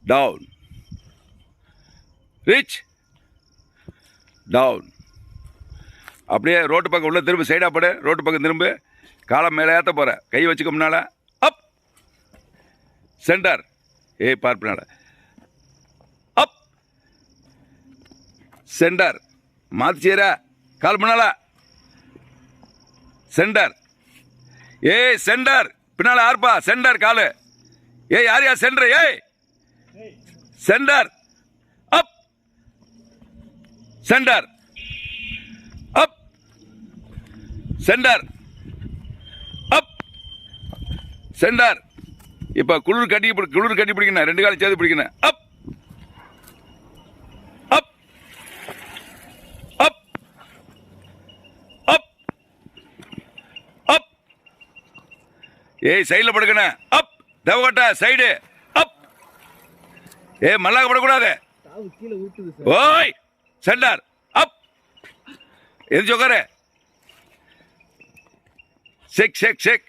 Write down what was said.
Down, reach, town. அப்படியே ரோட்டு பக்கம் உள்ள திரும்ப சைடாக போடு. ரோட்டு பக்கம் திரும்ப காலம் மேலே ஏற்ற போகிற. கை வச்சுக்க முன்னால். அப், சென்டர். பார்ப்பினால அப், சென்டர். மாற்றி செய்கிற. கால் முன்னால் சென்டர். சென்டர். பின்னால் ஆர்ப்பா. சென்டர் காலு. யார் யார் சென்டர்? சென்டர். அப், சென்டர். அப், சென்டர். அப், சென்டர். இப்ப குளிர் கட்டி பிடிக்கணும். 2 காலம் சேர்த்து பிடிக்கணும். அப், அப், அப், அப், அப். சைடில் படுக்கணும். அப், தேவகோட்டை சைடு. அப். மல்லாக்க படக்கூடாது. ஓய், சென்டர். அப், எது சொக்காரு. Check check check.